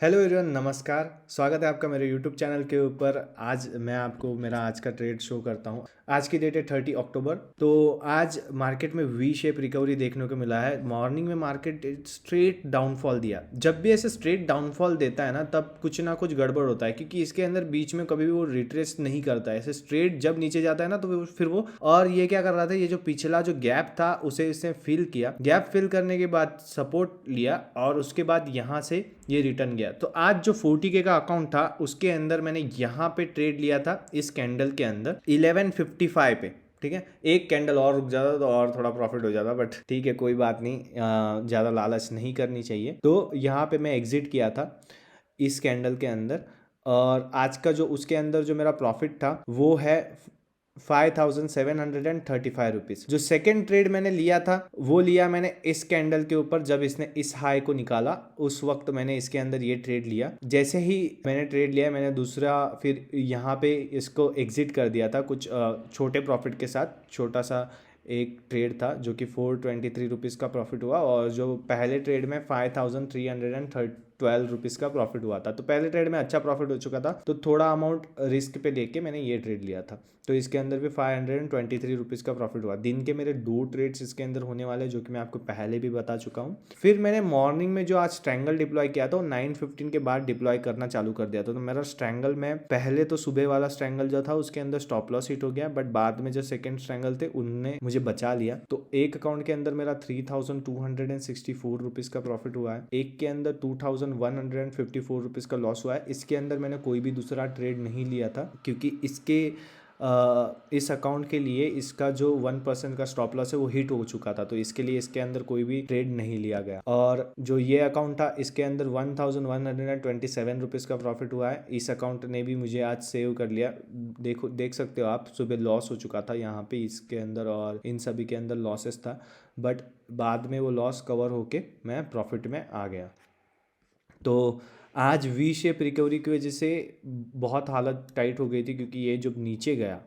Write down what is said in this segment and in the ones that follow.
Hello everyone, नमस्कार। स्वागत है आपका मेरे यूट्यूब चैनल के ऊपर। आज मैं आपको मेरा आज का ट्रेड शो करता हूँ। आज की डेट है 30 अक्टूबर। तो आज मार्केट में वी शेप रिकवरी देखने को मिला है। मॉर्निंग में मार्केट स्ट्रेट डाउनफॉल दिया। जब भी ऐसे स्ट्रेट डाउनफॉल देता है ना, तब कुछ ना कुछ गड़बड़ होता है, क्योंकि इसके अंदर बीच में कभी भी वो रिट्रेस नहीं करता है। ऐसे स्ट्रेट जब नीचे जाता है ना, तो फिर वो और ये क्या कर रहा था, ये जो पिछला जो गैप था उसे इसने फिल किया। गैप फिल करने के बाद सपोर्ट लिया और उसके बाद यहाँ से ये रिटर्न गया। तो आज जो 40K का अकाउंट था उसके अंदर मैंने यहाँ पे ट्रेड लिया था, इस कैंडल के अंदर 1155 पे। ठीक है, एक कैंडल और रुक जाता तो और थोड़ा प्रॉफिट हो जाता, बट ठीक है, कोई बात नहीं। ज़्यादा लालच नहीं करनी चाहिए। तो यहाँ पे मैं एग्जिट किया था इस कैंडल के अंदर। और आज का जो उसके अंदर जो मेरा प्रॉफिट था वो है 5735 रुपीज़। जो सेकेंड ट्रेड मैंने लिया था वो लिया मैंने इस कैंडल के ऊपर। जब इसने इस हाई को निकाला उस वक्त मैंने इसके अंदर ये ट्रेड लिया। जैसे ही मैंने ट्रेड लिया, मैंने दूसरा फिर यहाँ पे इसको एग्जिट कर दिया था कुछ छोटे प्रॉफिट के साथ। छोटा सा एक ट्रेड था जो कि 423 रुपीज़ का प्रॉफिट हुआ, और जो पहले ट्रेड में 5312 रुपीज़ का प्रॉफिट हुआ था। तो पहले ट्रेड में अच्छा प्रॉफिट हो चुका था, तो थोड़ा अमाउंट रिस्क पे लेके मैंने ये ट्रेड लिया था। तो इसके अंदर भी 523 रुपीज़ का प्रॉफिट हुआ। दिन के मेरे 2 ट्रेड्स इसके अंदर होने वाले, जो कि मैं आपको पहले भी बता चुका हूँ। फिर मैंने मॉर्निंग में जो आज स्ट्रैंगल डिप्लॉय किया था वो 9:15 के बाद डिप्लॉय करना चालू कर दिया था। तो मेरा स्ट्रैंगल में पहले तो सुबह वाला स्ट्रैंगल जो था उसके अंदर स्टॉप लॉस हिट हो गया, बट बाद में जो सेकंड स्ट्रैंगल थे उनने मुझे बचा लिया। तो एक अकाउंट के अंदर मेरा 3264 रुपीज़ का प्रॉफिट हुआ है, एक के अंदर 2154 रुपीज़ का लॉस हुआ है। इसके अंदर मैंने कोई भी दूसरा ट्रेड नहीं लिया था, क्योंकि इस अकाउंट के लिए इसका जो 1% का स्टॉप लॉस है वो हिट हो चुका था। तो इसके लिए इसके अंदर कोई भी ट्रेड नहीं लिया गया। और जो ये अकाउंट था इसके अंदर 1127 रुपीज़ का प्रॉफिट हुआ है। इस अकाउंट ने भी मुझे आज सेव कर लिया। देख सकते हो आप, सुबह लॉस हो चुका था यहाँ पे इसके अंदर, और इन सभी के अंदर लॉसेस था, बट बाद में वो लॉस कवर होके मैं प्रॉफिट में आ गया। तो आज वी शेप रिकवरी की वजह से बहुत हालत टाइट हो गई थी, क्योंकि ये जब नीचे गया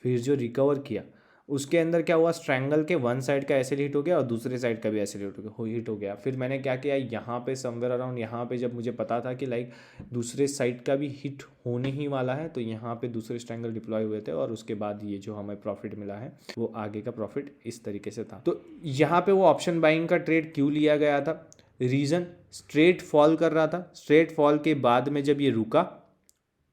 फिर जो रिकवर किया उसके अंदर क्या हुआ, स्ट्रैंगल के वन साइड का ऐसे हिट हो गया और दूसरे साइड का भी ऐसे हिट हो गया। फिर मैंने क्या किया, यहाँ पे समवेयर अराउंड यहाँ पे जब मुझे पता था कि लाइक दूसरे साइड का भी हिट होने ही वाला है, तो यहाँ पे दूसरे स्ट्रैंगल डिप्लॉय हुए थे, और उसके बाद ये जो हमें प्रॉफिट मिला है वो आगे का प्रॉफिट इस तरीके से था। तो यहाँ पे वो ऑप्शन बाइंग का ट्रेड क्यों लिया गया था? रीज़न, स्ट्रेट फॉल कर रहा था। स्ट्रेट फॉल के बाद में जब ये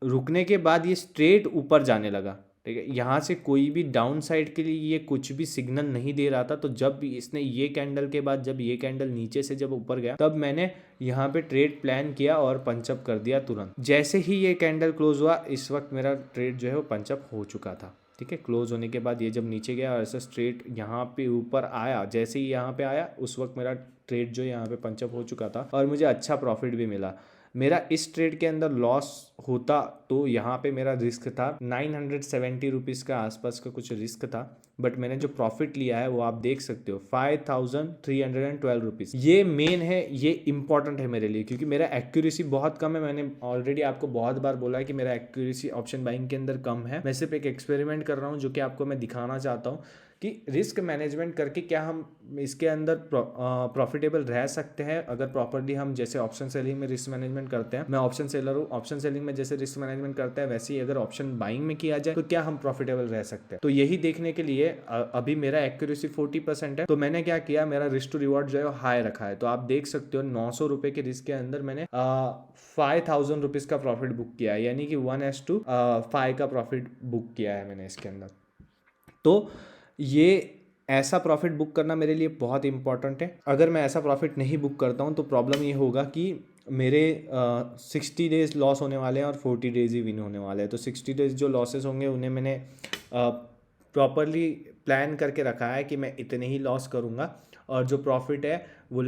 रुकने के बाद ये स्ट्रेट ऊपर जाने लगा। ठीक है, यहाँ से कोई भी डाउन साइड के लिए ये कुछ भी सिग्नल नहीं दे रहा था। तो जब भी इसने ये कैंडल के बाद जब ये कैंडल नीचे से जब ऊपर गया, तब मैंने यहाँ पे ट्रेड प्लान किया और पंचअप कर दिया तुरंत। जैसे ही ये कैंडल क्लोज हुआ, इस वक्त मेरा ट्रेड जो है वो पंचअप हो चुका था। ठीक है, क्लोज होने के बाद ये जब नीचे गया और ऐसा स्ट्रेट यहाँ पे ऊपर आया, जैसे ही यहाँ पे आया उस वक्त मेरा ट्रेड जो यहाँ पे पंचअप हो चुका था, और मुझे अच्छा प्रॉफिट भी मिला। मेरा इस ट्रेड के अंदर लॉस होता तो यहाँ पे मेरा रिस्क था 970 रुपीज़ का आसपास का कुछ रिस्क था, बट मैंने जो प्रॉफिट लिया है वो आप देख सकते हो 5312 रुपीज़। ये मेन है, ये इंपॉर्टेंट है मेरे लिए, क्योंकि मेरा एक्यूरेसी बहुत कम है। मैंने ऑलरेडी आपको बहुत बार बोला है कि मेरा एक्यूरेसी ऑप्शन बाइंग के अंदर कम है। मैं सिर्फ एक एक्सपेरिमेंट कर रहा हूँ जो कि आपको मैं दिखाना चाहता हूँ कि रिस्क मैनेजमेंट करके क्या हम इसके अंदर प्रॉफिटेबल रह सकते हैं, अगर प्रॉपरली हम जैसे ऑप्शन सेलिंग में रिस्क मैनेजमेंट करते हैं। मैं ऑप्शन सेलर हूँ, ऑप्शन सेलिंग में जैसे रिस्क मैनेजमेंट करते हैं वैसे ही अगर ऑप्शन बाइंग में किया जाए तो क्या हम प्रॉफिटेबल रह सकते हैं। तो यही देखने के लिए अभी मेरा एक्यूरेसी 40% है, तो मैंने क्या किया, मेरा रिस्क टू रिवॉर्ड जो है हाई रखा है। तो आप देख सकते हो 900 रुपए के रिस्क के अंदर मैंने 5000 रुपीज का प्रॉफिट बुक किया है, यानी कि 1:5 का प्रॉफिट बुक किया है मैंने इसके अंदर। तो ये ऐसा प्रॉफिट बुक करना मेरे लिए बहुत इंपॉर्टेंट है। अगर मैं ऐसा प्रॉफिट नहीं बुक करता हूँ तो प्रॉब्लम ये होगा कि मेरे 60 डेज लॉस होने वाले हैं और 40 डेज ही विन होने वाले हैं। तो 60 डेज जो लॉसेस होंगे उन्हें मैंने प्रॉपरली प्लान करके रखा है कि मैं इतने ही लॉस करूँगा, और जो प्रॉफिट है वो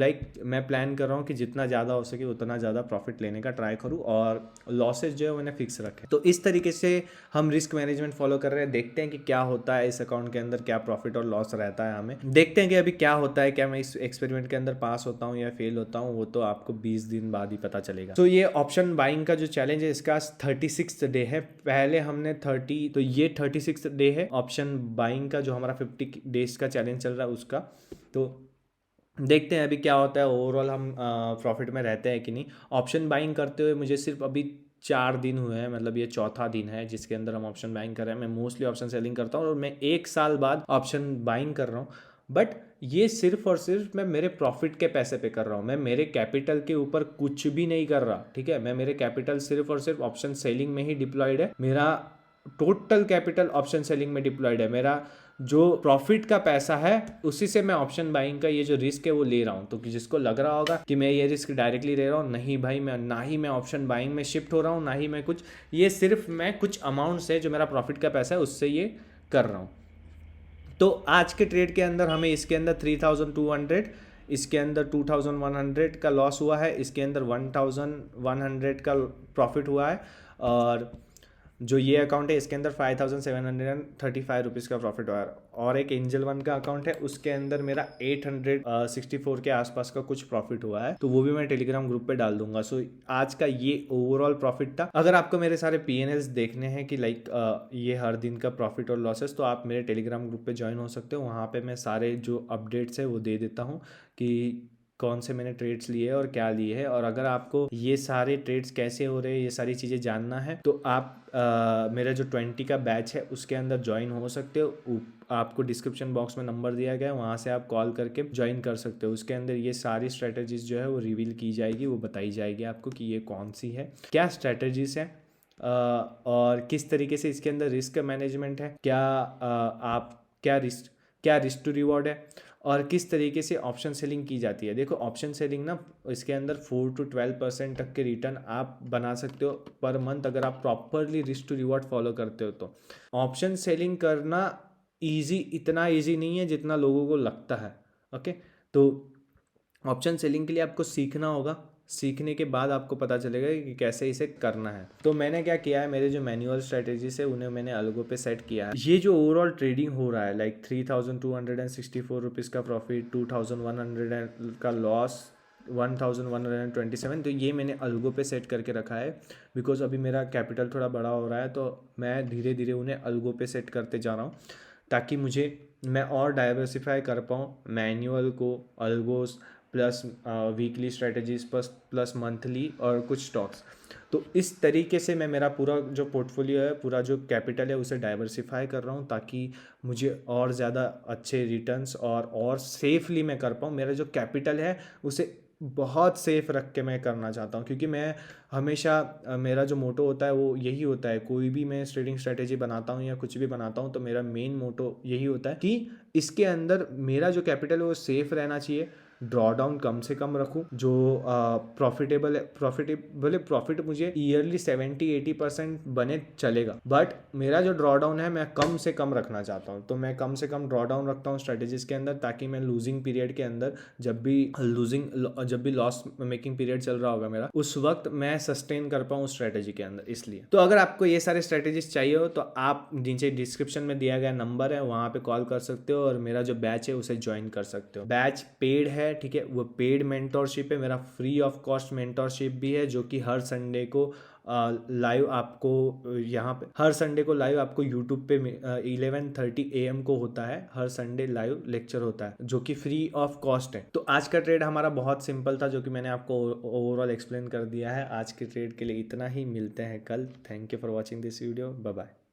मैं प्लान कर रहा हूँ कि जितना ज़्यादा हो सके उतना ज़्यादा प्रॉफिट लेने का ट्राई करूँ, और लॉसेज जो है मैंने फिक्स रखे। तो इस तरीके से हम रिस्क मैनेजमेंट फॉलो कर रहे हैं। देखते हैं कि क्या होता है इस अकाउंट के अंदर, क्या प्रॉफिट और लॉस रहता है हमें। देखते हैं कि अभी क्या होता है, क्या मैं इस एक्सपेरिमेंट के अंदर पास होता हूँ या फेल होता हूँ, वो तो आपको 20 दिन बाद ही पता चलेगा। तो ये ऑप्शन बाइंग का जो चैलेंज है इसका 36 डे है। पहले हमने 30, तो ये 36 डे है ऑप्शन बाइंग का, जो हमारा 50 डेज का चैलेंज चल रहा है उसका। तो देखते हैं अभी क्या होता है, ओवरऑल हम प्रॉफिट में रहते हैं कि नहीं। ऑप्शन बाइंग करते हुए मुझे सिर्फ अभी 4 दिन हुए हैं, मतलब ये चौथा दिन है जिसके अंदर हम ऑप्शन बाइंग कर रहे हैं। मैं मोस्टली ऑप्शन सेलिंग करता हूँ और मैं 1 साल बाद ऑप्शन बाइंग कर रहा हूँ। बट ये सिर्फ और सिर्फ मैं मेरे प्रॉफिट के पैसे पे कर रहा हूँ, मैं मेरे कैपिटल के ऊपर कुछ भी नहीं कर रहा, ठीक है। मैं मेरे कैपिटल सिर्फ और सिर्फ ऑप्शन सेलिंग में ही डिप्लॉयड है, मेरा टोटल कैपिटल ऑप्शन सेलिंग में डिप्लॉयड है। मेरा जो प्रॉफिट का पैसा है उसी से मैं ऑप्शन बाइंग का ये जो रिस्क है वो ले रहा हूँ। तो जिसको लग रहा होगा कि मैं ये रिस्क डायरेक्टली ले रहा हूँ, नहीं भाई, मैं ना ही मैं ऑप्शन बाइंग में शिफ्ट हो रहा हूँ, ना ही मैं कुछ, ये सिर्फ मैं कुछ अमाउंट से जो मेरा प्रॉफिट का पैसा है उससे ये कर रहा हूँ। तो आज के ट्रेड के अंदर हमें इसके अंदर 3200, इसके अंदर 2100 का लॉस हुआ है, इसके अंदर 1100 का प्रॉफिट हुआ है। और जो ये अकाउंट है इसके अंदर 5735 रुपीज़ का प्रॉफिट हुआ है। और एक एंजल वन का अकाउंट है उसके अंदर मेरा 864 के आसपास का कुछ प्रॉफिट हुआ है, तो वो भी मैं टेलीग्राम ग्रुप पे डाल दूंगा। सो आज का ये ओवरऑल प्रॉफिट था। अगर आपको मेरे सारे पीएनएल्स देखने हैं कि लाइक ये हर दिन का प्रॉफिट और लॉसेस, तो आप मेरे टेलीग्राम ग्रुप पे ज्वाइन हो सकते हो। वहाँ पे मैं सारे जो अपडेट्स है वो दे देता हूँ कि कौन से मैंने ट्रेड्स लिए और क्या लिए है। और अगर आपको ये सारे ट्रेड्स कैसे हो रहे हैं ये सारी चीज़ें जानना है तो आप मेरा जो 20 का बैच है उसके अंदर ज्वाइन हो सकते हो। आपको डिस्क्रिप्शन बॉक्स में नंबर दिया गया है, वहाँ से आप कॉल करके ज्वाइन कर सकते हो। उसके अंदर ये सारी स्ट्रेटजीज जो है वो रिवील की जाएगी, वो बताई जाएगी आपको कि ये कौन सी है, क्या स्ट्रेटजीज है, और किस तरीके से इसके अंदर रिस्क मैनेजमेंट है, क्या आप क्या रिस्क टू रिवॉर्ड है, और किस तरीके से ऑप्शन सेलिंग की जाती है। देखो ऑप्शन सेलिंग ना, इसके अंदर 4 to 12% तक के रिटर्न आप बना सकते हो पर मंथ, अगर आप properly risk to reward follow करते हो। तो ऑप्शन सेलिंग करना इतना ईजी नहीं है जितना लोगों को लगता है। ओके, तो ऑप्शन सेलिंग के लिए आपको सीखना होगा, सीखने के बाद आपको पता चलेगा कि कैसे इसे करना है। तो मैंने क्या किया है, मेरे जो मैनुअल स्ट्रेटेजीज है उन्हें मैंने अलगों पे सेट किया है। ये जो ओवरऑल ट्रेडिंग हो रहा है लाइक 3264 रुपीज़ का प्रॉफिट, 2100 का लॉस, 1127, तो ये मैंने अलगों पे सेट करके रखा है। बिकॉज अभी मेरा कैपिटल थोड़ा बड़ा हो रहा है तो मैं धीरे धीरे उन्हें अलगों पे सेट करते जा रहा हूँ ताकि मैं और डाइवर्सिफाई कर पाऊँ मैनुअल को, algos plus weekly strategies plus monthly और कुछ स्टॉक्स। तो इस तरीके से मैं मेरा पूरा जो पोर्टफोलियो है, पूरा जो कैपिटल है उसे डाइवर्सिफाई कर रहा हूँ ताकि मुझे और ज़्यादा अच्छे रिटर्न्स और सेफली मैं कर पाऊँ। मेरा जो कैपिटल है उसे बहुत सेफ रख के मैं करना चाहता हूँ, क्योंकि मैं हमेशा मेरा जो मोटो होता है वो यही होता है। कोई भी मैं ट्रेडिंग स्ट्रेटेजी बनाता हूँ या कुछ भी बनाता हूँ तो मेरा मेन मोटो यही होता है कि इसके अंदर मेरा जो कैपिटल है वो सेफ रहना चाहिए, ड्रॉ डाउन कम से कम रखूँ, जो प्रॉफिट मुझे ईयरली 70-80% बने चलेगा, बट मेरा जो ड्रॉ डाउन है मैं कम से कम रखना चाहता हूँ। तो मैं कम से कम ड्रॉ डाउन रखता हूँ स्ट्रेटेजीज के अंदर ताकि मैं लूजिंग पीरियड के अंदर जब भी लॉस मेकिंग पीरियड चल रहा होगा मेरा, उस वक्त मैं सस्टेन कर पाऊँ स्ट्रेटेजी के अंदर। इसलिए तो अगर आपको ये सारे स्ट्रेटेजीज चाहिए हो तो आप नीचे डिस्क्रिप्शन में दिया गया नंबर है वहाँ पे कॉल कर सकते हो और मेरा जो बैच है उसे ज्वाइन कर सकते हो। बैच पेड है, ठीक है, वो पेड मेंटोरशिप है। मेरा फ्री ऑफ कॉस्ट मेंटोरशिप भी है जो कि हर संडे को लाइव आपको यहाँ पे हर संडे को लाइव आपको यूट्यूब पे 11:30 AM को होता है। हर संडे लाइव लेक्चर होता है जो कि फ्री ऑफ कॉस्ट है। तो आज का ट्रेड हमारा बहुत सिंपल था जो कि मैंने आपको ओवरऑल एक्सप्लेन कर दिया है। आज के ट्रेड के लिए इतना ही, मिलते हैं कल। Thank you for watching this video, bye bye.